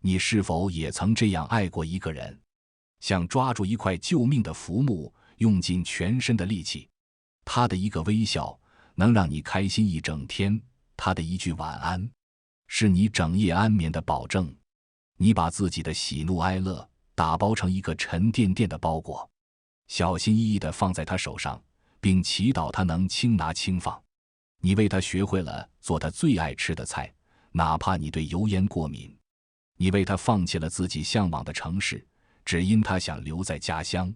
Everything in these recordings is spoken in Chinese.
你是否也曾这样爱过一个人？像抓住一块救命的浮木，用尽全身的力气。他的一个微笑能让你开心一整天，他的一句晚安是你整夜安眠的保证。你把自己的喜怒哀乐打包成一个沉甸甸的包裹，小心翼翼地放在他手上，并祈祷他能轻拿轻放。你为他学会了做他最爱吃的菜，哪怕你对油烟过敏。你为他放弃了自己向往的城市，只因他想留在家乡。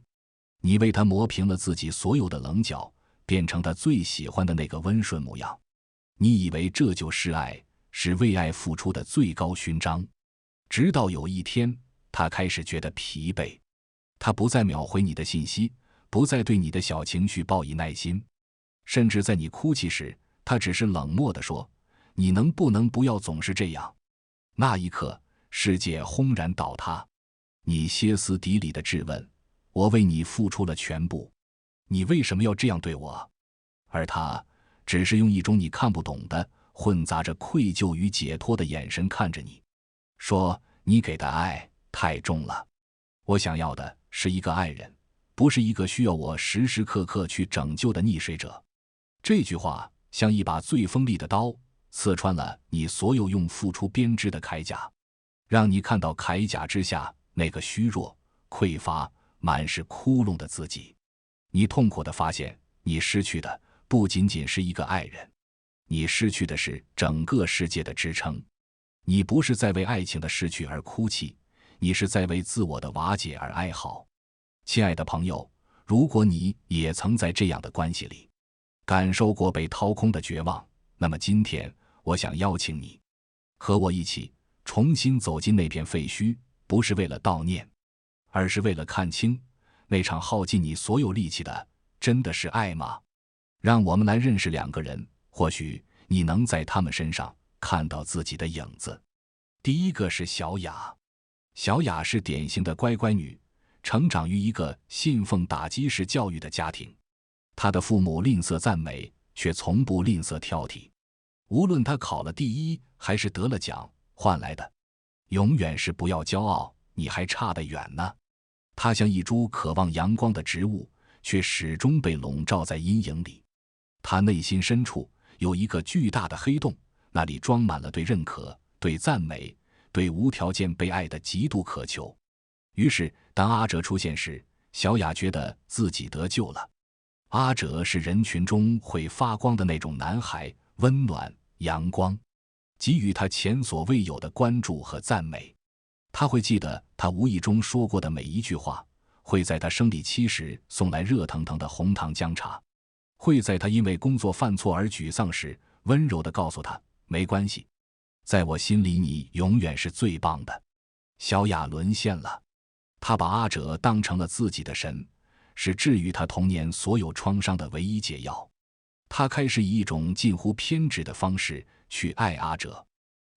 你为他磨平了自己所有的棱角，变成他最喜欢的那个温顺模样。你以为这就是爱，是为爱付出的最高勋章。直到有一天，他开始觉得疲惫，他不再秒回你的信息，不再对你的小情绪报以耐心，甚至在你哭泣时，他只是冷漠地说：“你能不能不要总是这样？”那一刻，世界轰然倒塌。你歇斯底里地质问：“我为你付出了全部，你为什么要这样对我？”而他只是用一种你看不懂的、混杂着愧疚与解脱的眼神看着你，说：“你给的爱太重了，我想要的是一个爱人，不是一个需要我时时刻刻去拯救的溺水者。”这句话像一把最锋利的刀，刺穿了你所有用付出编织的铠甲，让你看到铠甲之下那个虚弱、匮乏、满是窟窿的自己。你痛苦地发现，你失去的不仅仅是一个爱人，你失去的是整个世界的支撑。你不是在为爱情的失去而哭泣，你是在为自我的瓦解而哀嚎。亲爱的朋友，如果你也曾在这样的关系里感受过被掏空的绝望，那么今天我想邀请你和我一起重新走进那片废墟，不是为了悼念，而是为了看清那场耗尽你所有力气的真的是爱吗？让我们来认识两个人，或许你能在他们身上看到自己的影子。第一个是小雅。小雅是典型的乖乖女，成长于一个信奉打击式教育的家庭。她的父母吝啬赞美，却从不吝啬挑剔。无论她考了第一还是得了奖，换来的永远是不要骄傲，你还差得远呢。她像一株渴望阳光的植物，却始终被笼罩在阴影里。她内心深处有一个巨大的黑洞，那里装满了对认可、对赞美、对无条件被爱的极度渴求。于是当阿哲出现时，小雅觉得自己得救了。阿哲是人群中会发光的那种男孩，温暖、阳光，给予他前所未有的关注和赞美。他会记得他无意中说过的每一句话，会在他生理期时送来热腾腾的红糖姜茶，会在他因为工作犯错而沮丧时温柔地告诉他：“没关系，在我心里你永远是最棒的。”小雅沦陷了，她把阿哲当成了自己的神，是治愈她童年所有创伤的唯一解药。她开始以一种近乎偏执的方式去爱阿哲，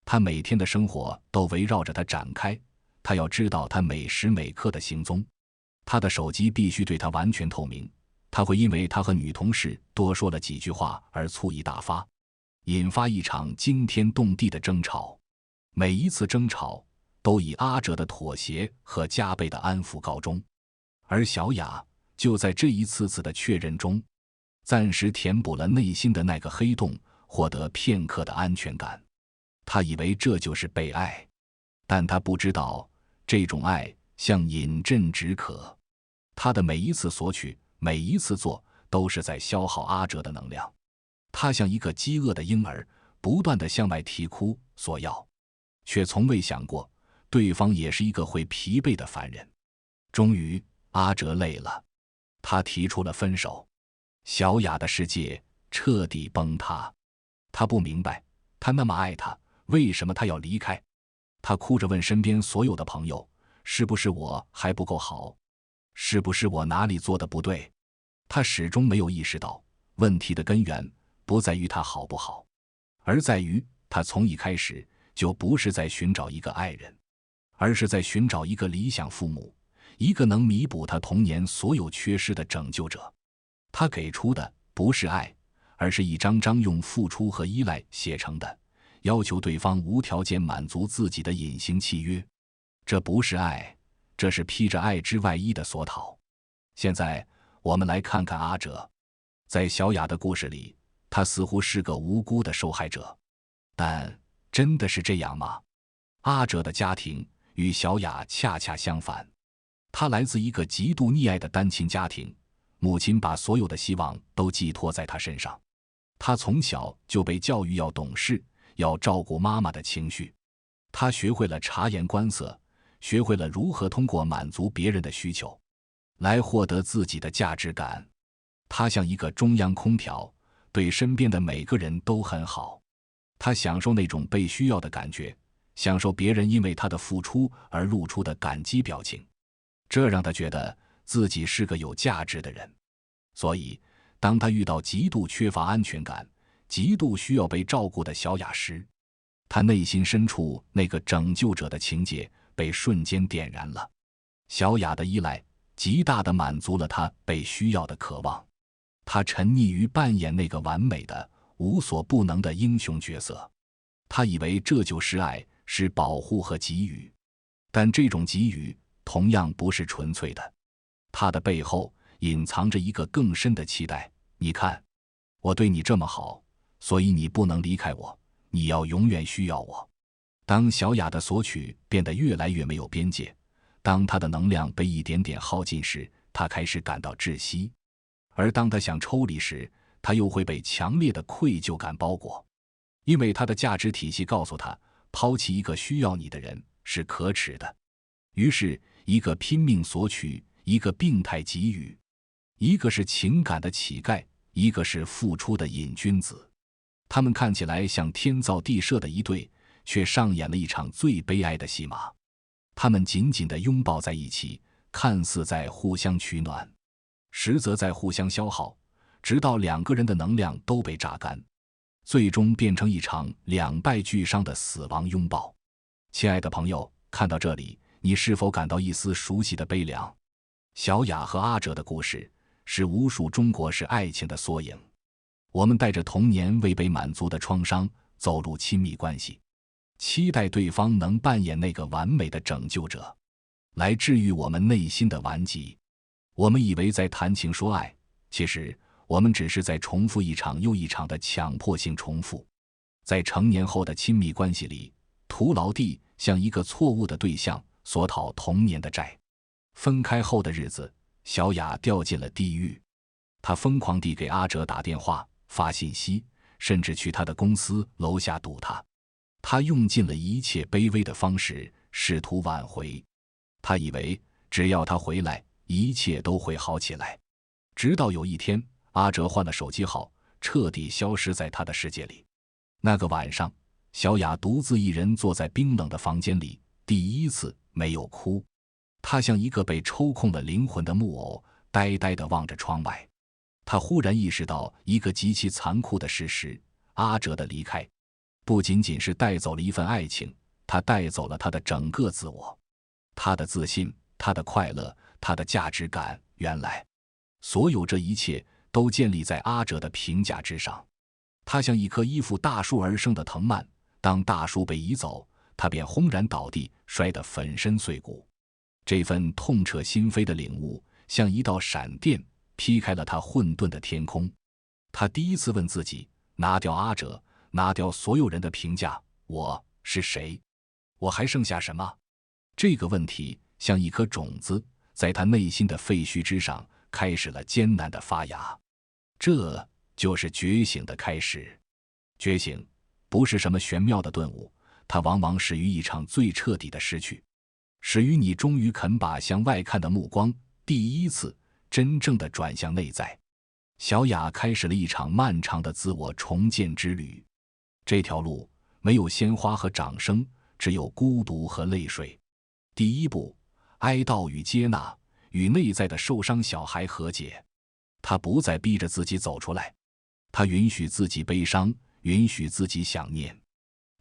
她每天的生活都围绕着他展开，她要知道他每时每刻的行踪。他的手机必须对他完全透明，他会因为他和女同事多说了几句话而醋意大发，引发一场惊天动地的争吵。每一次争吵都以阿哲的妥协和加倍的安抚告终，而小雅就在这一次次的确认中，暂时填补了内心的那个黑洞，获得片刻的安全感。他以为这就是被爱，但他不知道这种爱像饮鸩止渴。他的每一次索取，每一次做，都是在消耗阿哲的能量。他像一个饥饿的婴儿，不断地向外啼哭索要，却从未想过对方也是一个会疲惫的凡人。终于阿哲累了，他提出了分手。小雅的世界彻底崩塌，他不明白，他那么爱他，为什么他要离开？他哭着问身边所有的朋友：“是不是我还不够好？是不是我哪里做的不对？”他始终没有意识到，问题的根源不在于他好不好，而在于他从一开始就不是在寻找一个爱人，而是在寻找一个理想父母，一个能弥补他童年所有缺失的拯救者。他给出的不是爱，而是一张张用付出和依赖写成的，要求对方无条件满足自己的隐形契约。这不是爱，这是披着爱之外衣的索讨。现在我们来看看阿哲。在小雅的故事里，他似乎是个无辜的受害者，但真的是这样吗？阿哲的家庭与小雅恰恰相反，他来自一个极度溺爱的单亲家庭，母亲把所有的希望都寄托在他身上。他从小就被教育要懂事，要照顾妈妈的情绪。他学会了察言观色，学会了如何通过满足别人的需求来获得自己的价值感。他像一个中央空调，对身边的每个人都很好。他享受那种被需要的感觉，享受别人因为他的付出而露出的感激表情，这让他觉得自己是个有价值的人。所以当他遇到极度缺乏安全感、极度需要被照顾的小雅时，他内心深处那个拯救者的情节被瞬间点燃了。小雅的依赖极大地满足了他被需要的渴望，他沉溺于扮演那个完美的、无所不能的英雄角色。他以为这就是爱，是保护和给予，但这种给予同样不是纯粹的，他的背后隐藏着一个更深的期待。你看，我对你这么好，所以你不能离开我，你要永远需要我。当小雅的索取变得越来越没有边界，当她的能量被一点点耗尽时，她开始感到窒息。而当她想抽离时，她又会被强烈的愧疚感包裹，因为她的价值体系告诉她，抛弃一个需要你的人是可耻的。于是，一个拼命索取，一个病态给予，一个是情感的乞丐，一个是付出的瘾君子。他们看起来像天造地设的一对，却上演了一场最悲哀的戏码。他们紧紧地拥抱在一起，看似在互相取暖，实则在互相消耗，直到两个人的能量都被榨干，最终变成一场两败俱伤的死亡拥抱。亲爱的朋友，看到这里，你是否感到一丝熟悉的悲凉？小雅和阿哲的故事是无数中国式爱情的缩影。我们带着童年未被满足的创伤走入亲密关系，期待对方能扮演那个完美的拯救者，来治愈我们内心的顽疾。我们以为在谈情说爱，其实我们只是在重复一场又一场的强迫性重复。在成年后的亲密关系里，徒劳地向一个错误的对象索讨童年的债。分开后的日子，小雅掉进了地狱。她疯狂地给阿哲打电话、发信息，甚至去他的公司楼下堵他。他用尽了一切卑微的方式试图挽回。他以为只要他回来，一切都会好起来。直到有一天，阿哲换了手机号，彻底消失在他的世界里。那个晚上，小雅独自一人坐在冰冷的房间里，第一次没有哭。她像一个被抽空了灵魂的木偶，呆呆地望着窗外。她忽然意识到一个极其残酷的事实：阿哲的离开不仅仅是带走了一份爱情，他带走了他的整个自我，他的自信，他的快乐，他的价值感。原来所有这一切都建立在阿哲的评价之上。他像一棵依附大树而生的藤蔓，当大树被移走，他便轰然倒地，摔得粉身碎骨。这份痛彻心扉的领悟像一道闪电，劈开了他混沌的天空。他第一次问自己，拿掉阿哲，拿掉所有人的评价，我是谁？我还剩下什么？这个问题像一颗种子，在他内心的废墟之上开始了艰难的发芽。这就是觉醒的开始。觉醒不是什么玄妙的顿悟，它往往始于一场最彻底的失去，始于你终于肯把向外看的目光第一次真正的转向内在。小雅开始了一场漫长的自我重建之旅。这条路没有鲜花和掌声，只有孤独和泪水。第一步，哀悼与接纳，与内在的受伤小孩和解。他不再逼着自己走出来，他允许自己悲伤，允许自己想念。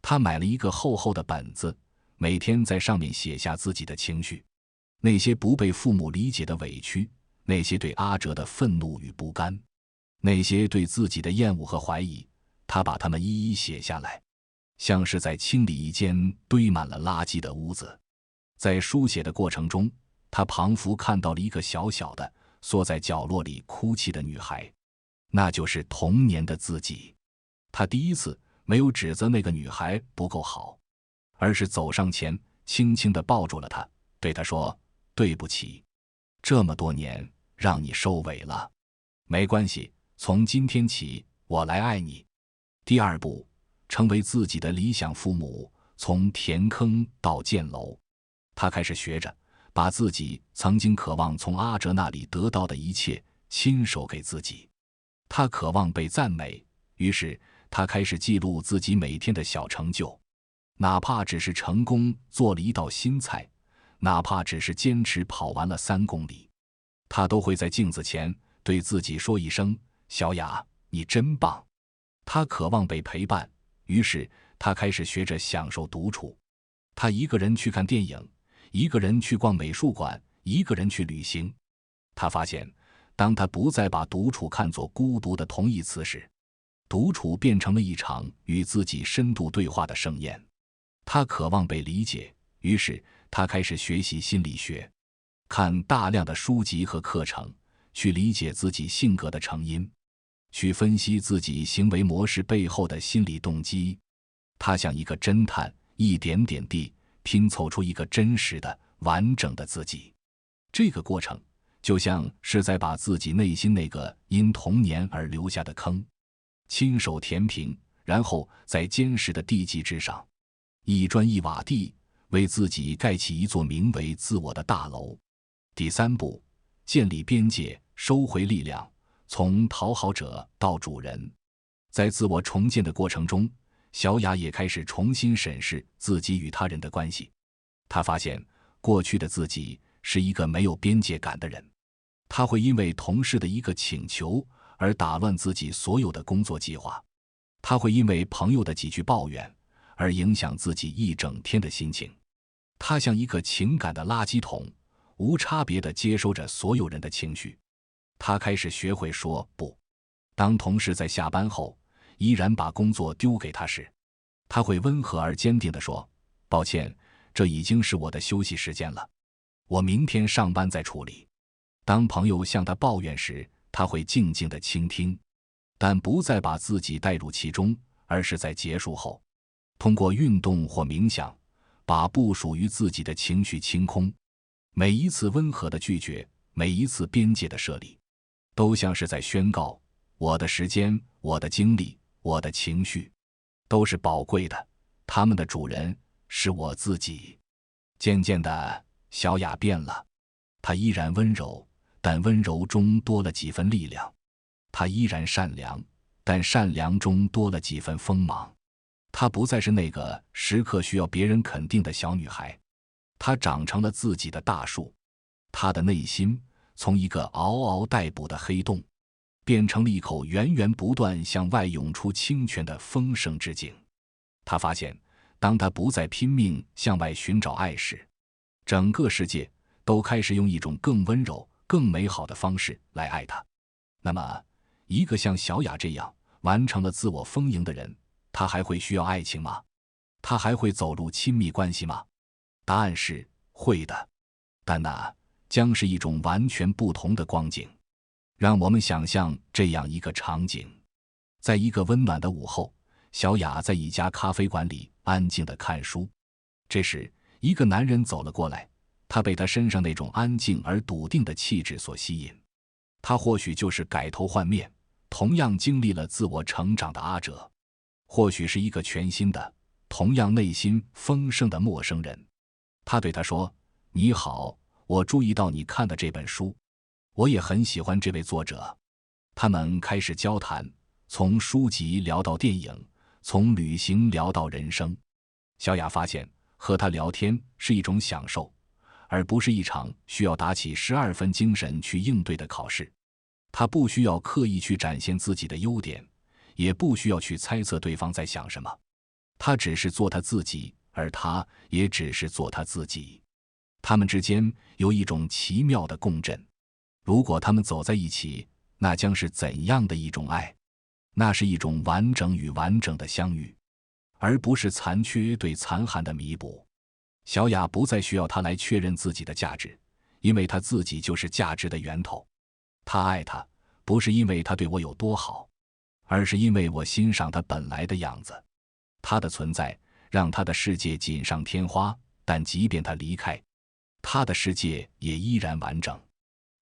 他买了一个厚厚的本子，每天在上面写下自己的情绪，那些不被父母理解的委屈，那些对阿哲的愤怒与不甘，那些对自己的厌恶和怀疑，他把它们一一写下来，像是在清理一间堆满了垃圾的屋子。在书写的过程中，他仿佛看到了一个小小的缩在角落里哭泣的女孩，那就是童年的自己。他第一次没有指责那个女孩不够好，而是走上前轻轻地抱住了她，对她说：对不起，这么多年让你受委了，没关系，从今天起我来爱你。第二步，成为自己的理想父母，从填坑到建楼。他开始学着把自己曾经渴望从阿哲那里得到的一切亲手给自己。他渴望被赞美，于是他开始记录自己每天的小成就，哪怕只是成功做了一道新菜，哪怕只是坚持跑完了3公里，他都会在镜子前对自己说一声：小雅，你真棒。他渴望被陪伴，于是他开始学着享受独处。他一个人去看电影，一个人去逛美术馆，一个人去旅行。他发现，当他不再把独处看作孤独的同义词时，独处变成了一场与自己深度对话的盛宴。他渴望被理解，于是他开始学习心理学，看大量的书籍和课程，去理解自己性格的成因，去分析自己行为模式背后的心理动机。他像一个侦探，一点点地拼凑出一个真实的、完整的自己。这个过程就像是在把自己内心那个因童年而留下的坑亲手填平，然后在坚实的地基之上，一砖一瓦地为自己盖起一座名为自我的大楼。第三步，建立边界，收回力量，从讨好者到主人。在自我重建的过程中，小雅也开始重新审视自己与他人的关系。她发现过去的自己是一个没有边界感的人，他会因为同事的一个请求而打乱自己所有的工作计划，他会因为朋友的几句抱怨而影响自己一整天的心情。他像一个情感的垃圾桶，无差别地接收着所有人的情绪。他开始学会说不。当同事在下班后依然把工作丢给他时，他会温和而坚定地说：抱歉，这已经是我的休息时间了，我明天上班再处理。当朋友向他抱怨时，他会静静地倾听，但不再把自己带入其中，而是在结束后，通过运动或冥想，把不属于自己的情绪清空。每一次温和的拒绝，每一次边界的设立，都像是在宣告：我的时间，我的精力，我的情绪，都是宝贵的，他们的主人是我自己。渐渐的，小雅变了，她依然温柔，但温柔中多了几分力量；她依然善良，但善良中多了几分锋芒。她不再是那个时刻需要别人肯定的小女孩，她长成了自己的大树。她的内心从一个嗷嗷待哺的黑洞，变成了一口源源不断向外涌出清泉的丰盛之井。她发现，当她不再拼命向外寻找爱时，整个世界都开始用一种更温柔、更美好的方式来爱她。那么，一个像小雅这样完成了自我丰盈的人，他还会需要爱情吗？他还会走入亲密关系吗？答案是会的，但那将是一种完全不同的光景。让我们想象这样一个场景：在一个温暖的午后，小雅在一家咖啡馆里安静地看书。这时，一个男人走了过来，他被他身上那种安静而笃定的气质所吸引。他或许就是改头换面，同样经历了自我成长的阿哲，或许是一个全新的，同样内心丰盛的陌生人。他对他说：你好，我注意到你看的这本书，我也很喜欢这位作者。他们开始交谈，从书籍聊到电影，从旅行聊到人生。小雅发现和他聊天是一种享受，而不是一场需要打起12分精神去应对的考试。他不需要刻意去展现自己的优点，也不需要去猜测对方在想什么。他只是做他自己，而他也只是做他自己。他们之间有一种奇妙的共振。如果他们走在一起，那将是怎样的一种爱？那是一种完整与完整的相遇，而不是残缺对残骸的弥补。小雅不再需要他来确认自己的价值，因为他自己就是价值的源头。他爱他，不是因为他对我有多好，而是因为我欣赏他本来的样子。他的存在让他的世界锦上添花，但即便他离开，他的世界也依然完整。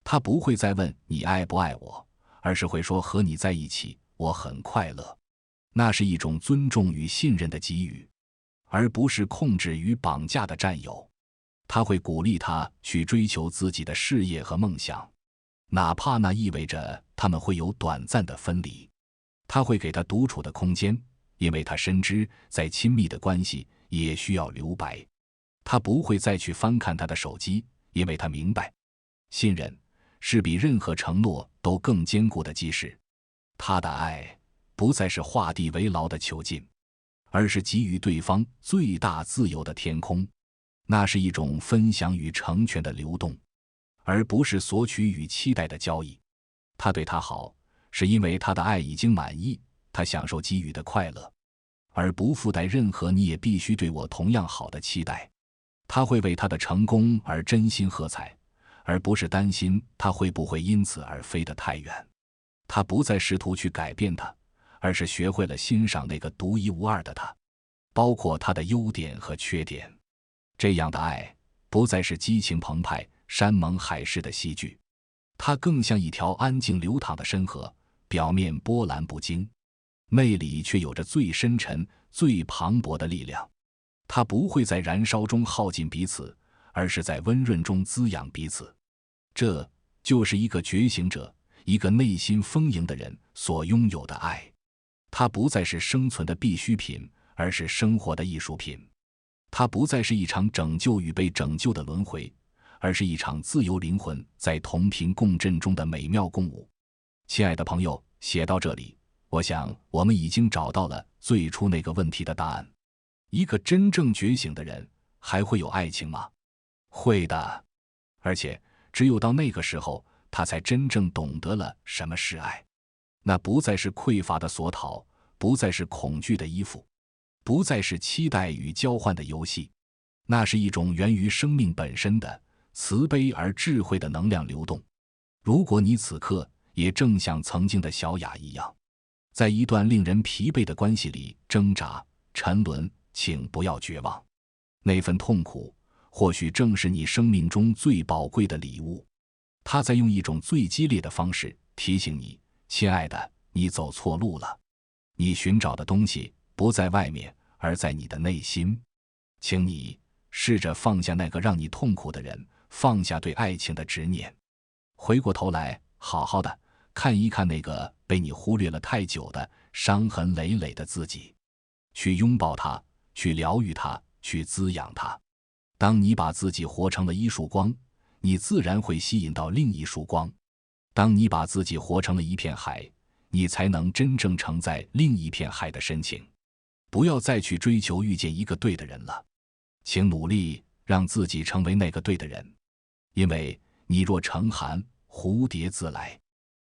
他不会再问你爱不爱我，而是会说和你在一起，我很快乐。那是一种尊重与信任的给予，而不是控制与绑架的占有。他会鼓励他去追求自己的事业和梦想，哪怕那意味着他们会有短暂的分离。他会给他独处的空间，因为他深知在亲密的关系也需要留白。他不会再去翻看他的手机，因为他明白，信任是比任何承诺都更坚固的基石。他的爱不再是画地为牢的囚禁，而是给予对方最大自由的天空。那是一种分享与成全的流动，而不是索取与期待的交易。他对他好，是因为他的爱已经满意，他享受给予的快乐，而不附带任何你也必须对我同样好的期待。他会为他的成功而真心喝彩，而不是担心他会不会因此而飞得太远。他不再试图去改变他，而是学会了欣赏那个独一无二的他，包括他的优点和缺点。这样的爱不再是激情澎湃、山盟海誓的戏剧，它更像一条安静流淌的深河，表面波澜不惊，内里却有着最深沉、最磅礴的力量。它不会在燃烧中耗尽彼此，而是在温润中滋养彼此。这就是一个觉醒者，一个内心丰盈的人所拥有的爱。它不再是生存的必需品，而是生活的艺术品。它不再是一场拯救与被拯救的轮回，而是一场自由灵魂在同频共振中的美妙共舞。亲爱的朋友，写到这里，我想我们已经找到了最初那个问题的答案。一个真正觉醒的人还会有爱情吗？会的，而且只有到那个时候，他才真正懂得了什么是爱。那不再是匮乏的索讨，不再是恐惧的依附，不再是期待与交换的游戏，那是一种源于生命本身的慈悲而智慧的能量流动。如果你此刻也正像曾经的小雅一样，在一段令人疲惫的关系里挣扎、沉沦，请不要绝望。那份痛苦或许正是你生命中最宝贵的礼物，它在用一种最激烈的方式提醒你，亲爱的，你走错路了。你寻找的东西不在外面，而在你的内心。请你试着放下那个让你痛苦的人，放下对爱情的执念，回过头来好好的看一看那个被你忽略了太久的伤痕累累的自己，去拥抱它，去疗愈它，去滋养它。当你把自己活成了一束光，你自然会吸引到另一束光。当你把自己活成了一片海，你才能真正承载另一片海的深情。不要再去追求遇见一个对的人了，请努力让自己成为那个对的人，因为你若成寒，蝴蝶自来。